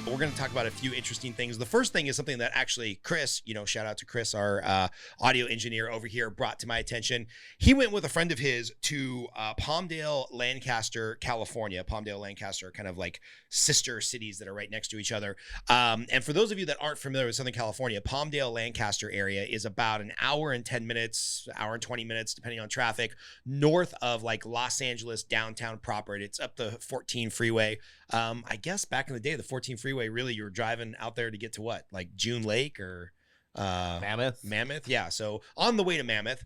We're going to talk about a few interesting things. The first thing is something that actually Chris, shout out to Chris, our audio engineer over here, brought to my attention. He went with a friend of his to Palmdale, Lancaster, California. Palmdale, Lancaster, kind of like sister cities that are right next to each other. And for those of you that aren't familiar with Southern California, Palmdale, Lancaster area is about an hour and 10 minutes, hour and 20 minutes, depending on traffic, north of like Los Angeles downtown proper. It's up the 14 freeway. I guess back in the day, the 14 freeway, really, you were driving out there to get to what, like June Lake or Mammoth. Yeah. So on the way to Mammoth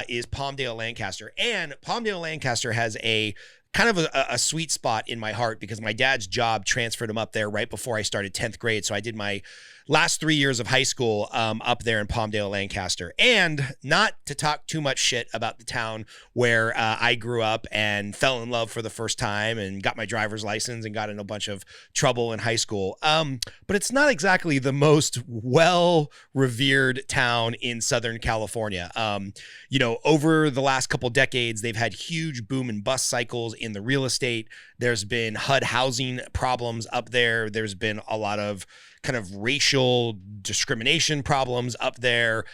is Palmdale, Lancaster, and Palmdale, Lancaster has a kind of a sweet spot in my heart because my dad's job transferred him up there right before I started 10th grade. So I did my last 3 years of high school up there in Palmdale, Lancaster. And not to talk too much shit about the town where I grew up and fell in love for the first time and got my driver's license and got in a bunch of trouble in high school. But it's not exactly the most well-revered town in Southern California. Over the last couple decades, they've had huge boom and bust cycles in the real estate. There's been HUD housing problems up there. There's been a lot of kind of racial discrimination problems up there.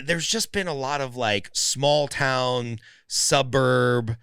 There's just been a lot of like small town, suburb,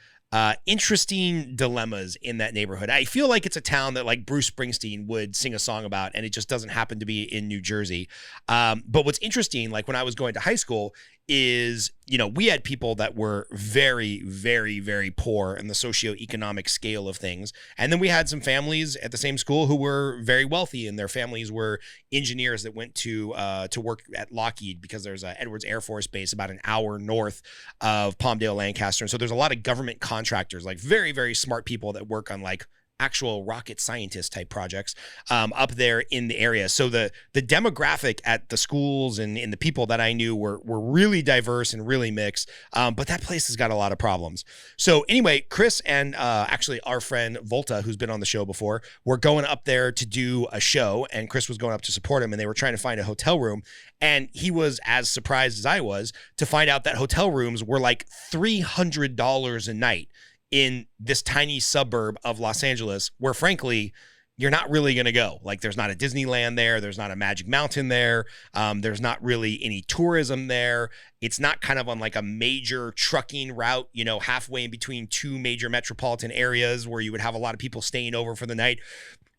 interesting dilemmas in that neighborhood. I feel like it's a town that like Bruce Springsteen would sing a song about, and it just doesn't happen to be in New Jersey. But what's interesting, like when I was going to high school, is, we had people that were very, very, very poor in the socioeconomic scale of things. And then we had some families at the same school who were very wealthy, and their families were engineers that went to work at Lockheed, because there's a Edwards Air Force Base about an hour north of Palmdale, Lancaster. And so there's a lot of government contractors, like very, very smart people that work on like actual rocket scientist type projects up there in the area. So the demographic at the schools and the people that I knew were really diverse and really mixed. But that place has got a lot of problems. So anyway, Chris and actually our friend Volta, who's been on the show before, were going up there to do a show, and Chris was going up to support him, and they were trying to find a hotel room. And he was as surprised as I was to find out that hotel rooms were like $300 a night in this tiny suburb of Los Angeles, where frankly, you're not really going to go. Like, there's not a Disneyland there. There's not a Magic Mountain there. There's not really any tourism there. It's not kind of on like a major trucking route, halfway in between two major metropolitan areas where you would have a lot of people staying over for the night.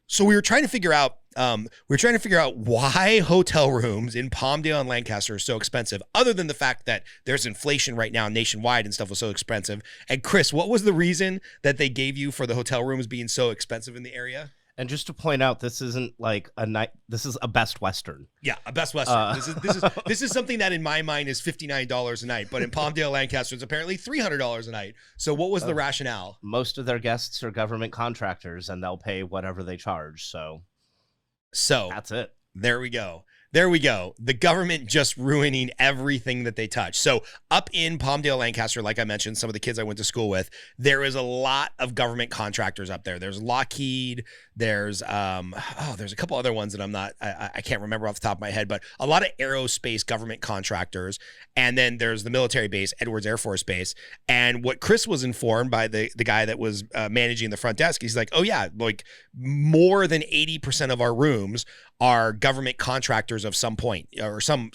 So we were trying to figure out why hotel rooms in Palmdale and Lancaster are so expensive, other than the fact that there's inflation right now nationwide and stuff was so expensive. And Chris, what was the reason that they gave you for the hotel rooms being so expensive in the area? And just to point out, this isn't like a night. This is a Best Western. Yeah, a Best Western. This is something that in my mind is $59 a night, but in Palmdale, Lancaster, it's apparently $300 a night. So what was the rationale? Most of their guests are government contractors, and they'll pay whatever they charge. So that's it. There we go. The government just ruining everything that they touch. So up in Palmdale, Lancaster, like I mentioned, some of the kids I went to school with, there is a lot of government contractors up there. There's Lockheed. There's a couple other ones that I can't remember off the top of my head, but a lot of aerospace government contractors. And then there's the military base, Edwards Air Force Base. And what Chris was informed by the guy that was managing the front desk, he's like, oh yeah, like more than 80% of our rooms are government contractors of some point, or some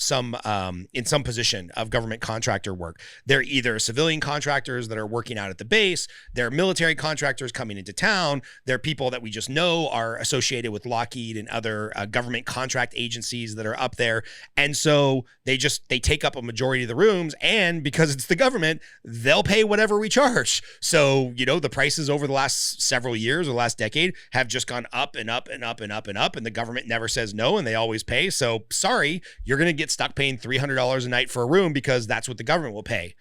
in some position of government contractor work. They're either civilian contractors that are working out at the base, they're military contractors coming into town, they're people that we just know are associated with Lockheed and other government contract agencies that are up there. And so they take up a majority of the rooms, and because it's the government, they'll pay whatever we charge. So, the prices over the last several years or the last decade have just gone up and up and up and up and up, and the government never says no, and they always pay. So sorry, you're going to get stuck paying $300 a night for a room because that's what the government will pay.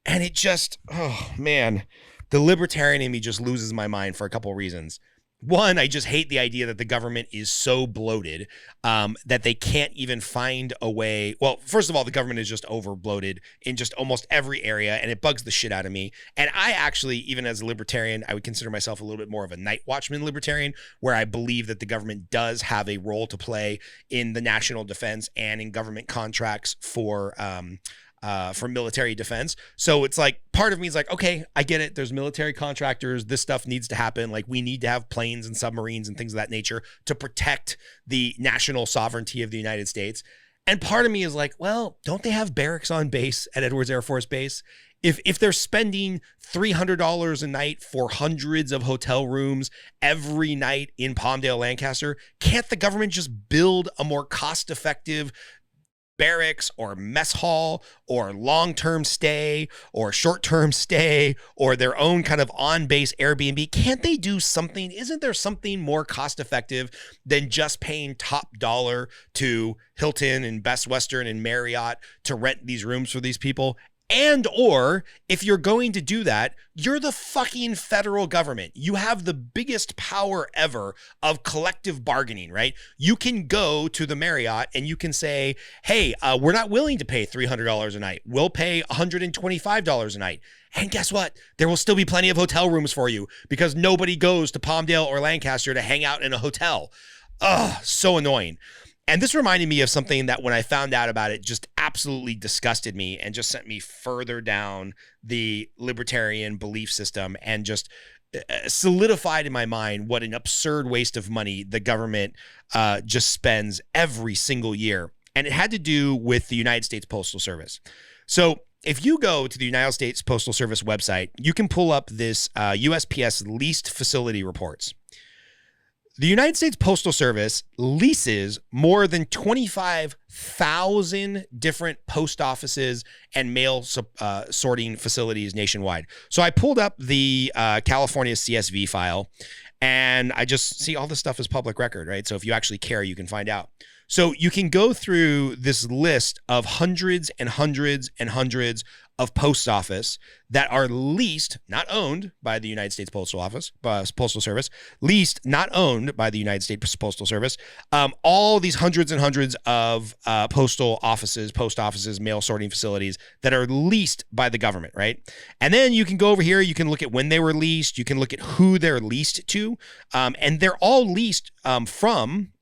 And it just, oh man, the libertarian in me just loses my mind for a couple of reasons. One, I just hate the idea that the government is so bloated that they can't even find a way. Well, first of all, the government is just over bloated in just almost every area, and it bugs the shit out of me. And I actually, even as a libertarian, I would consider myself a little bit more of a night watchman libertarian, where I believe that the government does have a role to play in the national defense and in government contracts for for military defense. So it's like, part of me is like, okay, I get it. There's military contractors. This stuff needs to happen. Like, we need to have planes and submarines and things of that nature to protect the national sovereignty of the United States. And part of me is like, well, don't they have barracks on base at Edwards Air Force Base? If they're spending $300 a night for hundreds of hotel rooms every night in Palmdale, Lancaster, can't the government just build a more cost-effective barracks or mess hall or long-term stay or short-term stay or their own kind of on-base Airbnb? Can't they do something? Isn't there something more cost-effective than just paying top dollar to Hilton and Best Western and Marriott to rent these rooms for these people? And or if you're going to do that, you're the fucking federal government. You have the biggest power ever of collective bargaining, right? You can go to the Marriott and you can say, hey, we're not willing to pay $300 a night. We'll pay $125 a night. And guess what? There will still be plenty of hotel rooms for you because nobody goes to Palmdale or Lancaster to hang out in a hotel. Ugh, so annoying. And this reminded me of something that when I found out about it just absolutely disgusted me and just sent me further down the libertarian belief system and just solidified in my mind what an absurd waste of money the government just spends every single year. And it had to do with the United States Postal Service. So if you go to the United States Postal Service website, you can pull up this USPS leased facility reports. The United States Postal Service leases more than 25,000 different post offices and mail sorting facilities nationwide. So I pulled up the California CSV file, and I just see all this stuff is public record, right? So if you actually care, you can find out. So you can go through this list of hundreds and hundreds and hundreds of post office that are leased, not owned by the United States Postal Service, leased, not owned by the United States Postal Service. All these hundreds and hundreds of post offices, mail sorting facilities that are leased by the government, right? And then you can go over here, you can look at when they were leased, you can look at who they're leased to, and they're all leased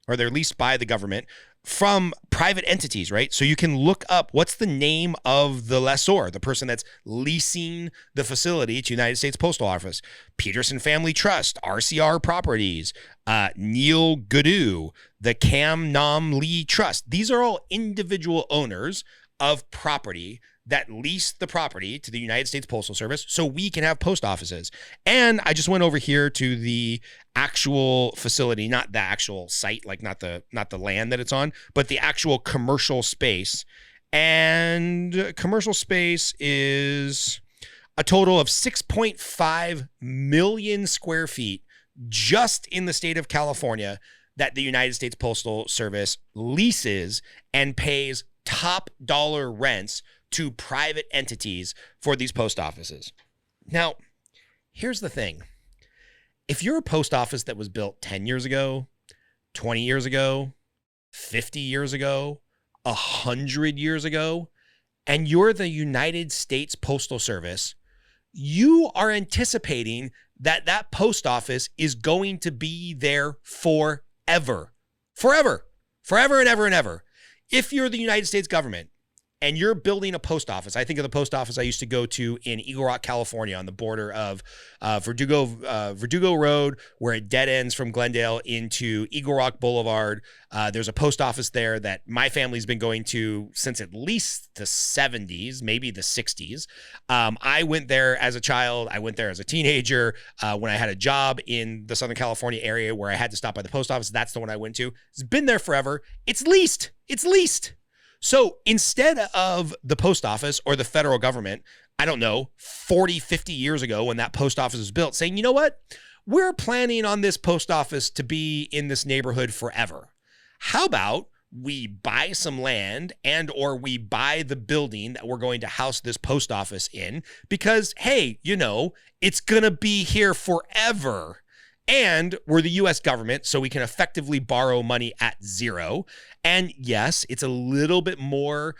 they're leased by the government from private entities, right? So you can look up what's the name of the lessor, the person that's leasing the facility to United States Postal Office. Peterson Family Trust, RCR Properties, Neil Goodoo, the Cam Nam Lee Trust. These are all individual owners of property that lease the property to the United States Postal Service so we can have post offices. And I just went over here to the actual facility, not the actual site, like not the land that it's on, but the actual commercial space. And commercial space is a total of 6.5 million square feet just in the state of California that the United States Postal Service leases and pays top dollar rents to private entities for these post offices. Now, here's the thing. If you're a post office that was built 10 years ago, 20 years ago, 50 years ago, 100 years ago, and you're the United States Postal Service, you are anticipating that that post office is going to be there forever. Forever. Forever and ever and ever. If you're the United States government, and you're building a post office. I think of the post office I used to go to in Eagle Rock, California, on the border of Verdugo Road, where it dead ends from Glendale into Eagle Rock Boulevard. There's a post office there that my family's been going to since at least the 70s, maybe the 60s. I went there as a child. I went there as a teenager. When I had a job in the Southern California area where I had to stop by the post office, that's the one I went to. It's been there forever. It's leased. It's leased. So instead of the post office or the federal government, I don't know, 40, 50 years ago when that post office was built, saying, you know what, we're planning on this post office to be in this neighborhood forever. How about we buy some land and or we buy the building that we're going to house this post office in because, hey, you know, it's going to be here forever. And we're the U.S. government, so we can effectively borrow money at zero. And yes, it's a little bit more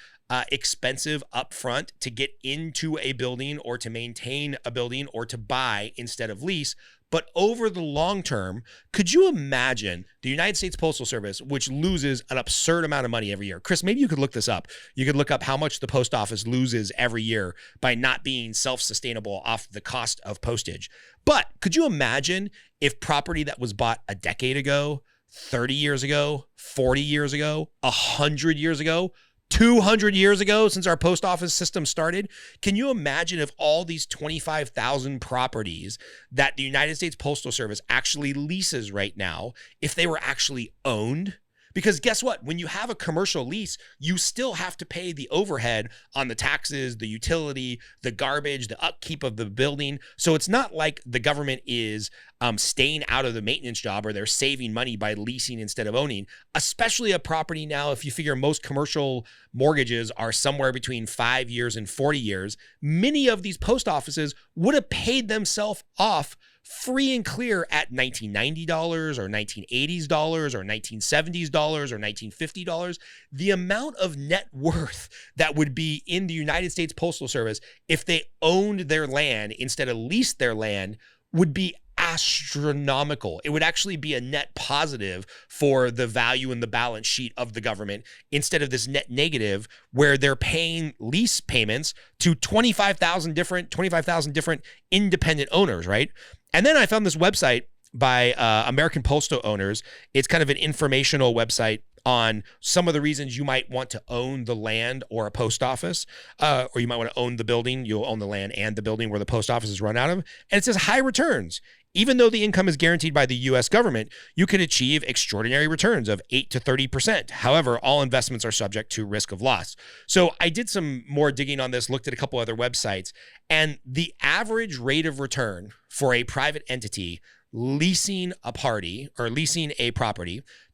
expensive upfront to get into a building or to maintain a building or to buy instead of lease. But over the long term, could you imagine the United States Postal Service, which loses an absurd amount of money every year? Chris, maybe you could look this up. You could look up how much the post office loses every year by not being self-sustainable off the cost of postage. But could you imagine if property that was bought a decade ago, 30 years ago, 40 years ago, 100 years ago, 200 years ago, since our post office system started, can you imagine if all these 25,000 properties that the United States Postal Service actually leases right now, if they were actually owned? Because guess what? When you have a commercial lease, you still have to pay the overhead on the taxes, the utility, the garbage, the upkeep of the building. So it's not like the government is staying out of the maintenance job or they're saving money by leasing instead of owning, especially a property now. If you figure most commercial mortgages are somewhere between 5 years and 40 years, many of these post offices would have paid themselves off free and clear at $1990 or $1980s or $1970s or $1950. The amount of net worth that would be in the United States Postal Service if they owned their land instead of leased their land would be astronomical. It would actually be a net positive for the value in the balance sheet of the government instead of this net negative where they're paying lease payments to 25,000 different independent owners, right? And then I found this website by American Postal Owners. It's kind of an informational website on some of the reasons you might want to own the land or a post office, or you might want to own the building. You'll own the land and the building where the post office is run out of. And it says high returns. Even though the income is guaranteed by the U.S. government, you can achieve extraordinary returns of 8 to 30%. However, all investments are subject to risk of loss. So I did some more digging on this, looked at a couple other websites, and the average rate of return for a private entity leasing a property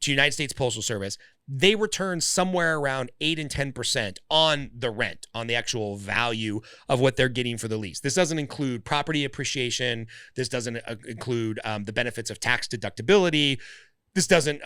to United States Postal Service, they return somewhere around 8 and 10% on the rent, on the actual value of what they're getting for the lease. This doesn't include property appreciation. This doesn't include the benefits of tax deductibility. This doesn't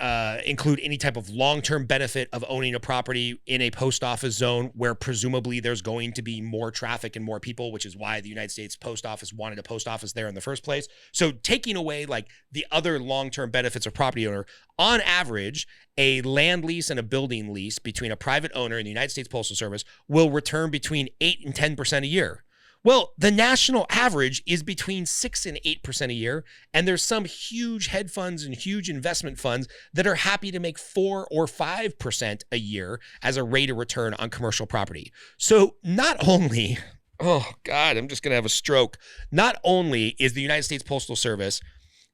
include any type of long-term benefit of owning a property in a post office zone where presumably there's going to be more traffic and more people, which is why the United States Post Office wanted a post office there in the first place. So taking away like the other long-term benefits of property owner, on average, a land lease and a building lease between a private owner and the United States Postal Service will return between 8 and 10% a year. Well, the national average is between 6 and 8% a year, and there's some huge hedge funds and huge investment funds that are happy to make 4 or 5% a year as a rate of return on commercial property. So not only, oh God, I'm just going to have a stroke. Not only is the United States Postal Service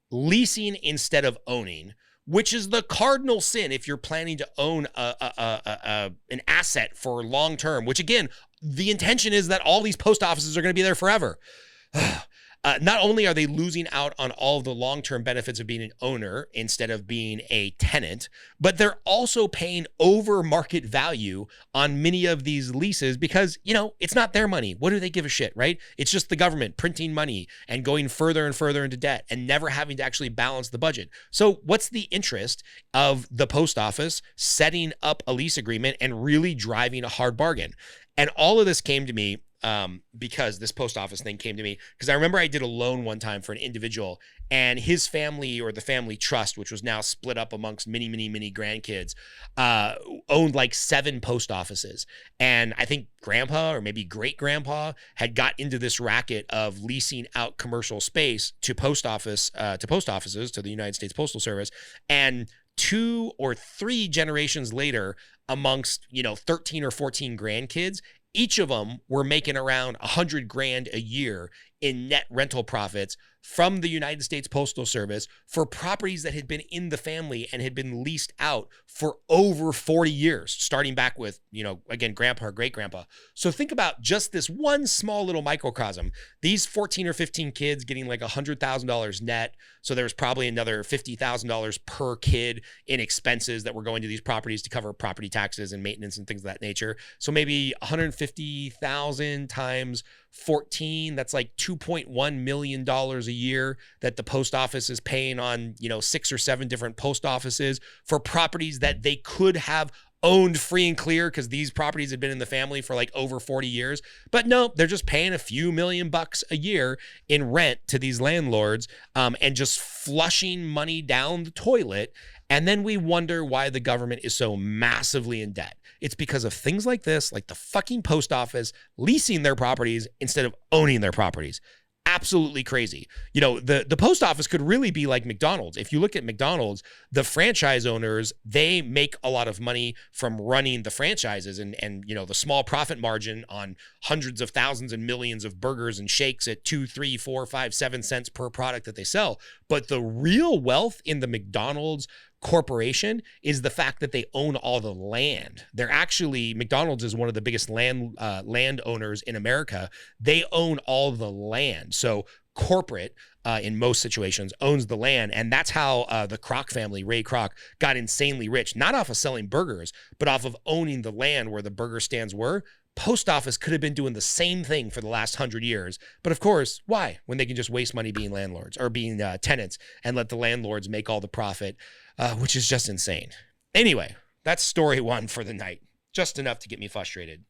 leasing instead of owning, which is the cardinal sin if you're planning to own an asset for long term, which again, the intention is that all these post offices are going to be there forever. Not only are they losing out on all of the long-term benefits of being an owner instead of being a tenant, but they're also paying over market value on many of these leases because, you know, it's not their money. What do they give a shit, right? It's just the government printing money and going further and further into debt and never having to actually balance the budget. So what's the interest of the post office setting up a lease agreement and really driving a hard bargain? And all of this came to me because this post office thing came to me because I remember I did a loan one time for an individual and his family or the family trust, which was now split up amongst many grandkids, owned like 7 post offices. And I think grandpa or maybe great grandpa had got into this racket of leasing out commercial space to post offices, to the United States Postal Service. And 2 or 3 generations later, amongst, 13 or 14 grandkids, each of them were making around $100,000 a year in net rental profits from the United States Postal Service for properties that had been in the family and had been leased out for over 40 years, starting back with, again, grandpa or great grandpa. So think about just this one small little microcosm. These 14 or 15 kids getting like $100,000 net. So there was probably another $50,000 per kid in expenses that were going to these properties to cover property taxes and maintenance and things of that nature. So maybe 150,000 times 14, that's like $2.1 million a year that the post office is paying on, 6 or 7 different post offices for properties that they could have owned free and clear because these properties had been in the family for like over 40 years. But no, they're just paying a few $1,000,000 a year in rent to these landlords, and just flushing money down the toilet. And then we wonder why the government is so massively in debt. It's because of things like this, like the fucking post office leasing their properties instead of owning their properties. Absolutely crazy. The post office could really be like McDonald's. If you look at McDonald's, the franchise owners, they make a lot of money from running the franchises and the small profit margin on hundreds of thousands and millions of burgers and shakes at 2, 3, 4, 5, 7 cents per product that they sell. But the real wealth in the McDonald's corporation is the fact that they own all the land. McDonald's is one of the biggest land owners in America. They own all the land. So corporate, in most situations, owns the land. And that's how the Kroc family, Ray Kroc, got insanely rich, not off of selling burgers, but off of owning the land where the burger stands were. Post office could have been doing the same thing for the last 100 years. But of course, why? When they can just waste money being landlords or being tenants and let the landlords make all the profit, which is just insane. Anyway, that's story one for the night. Just enough to get me frustrated.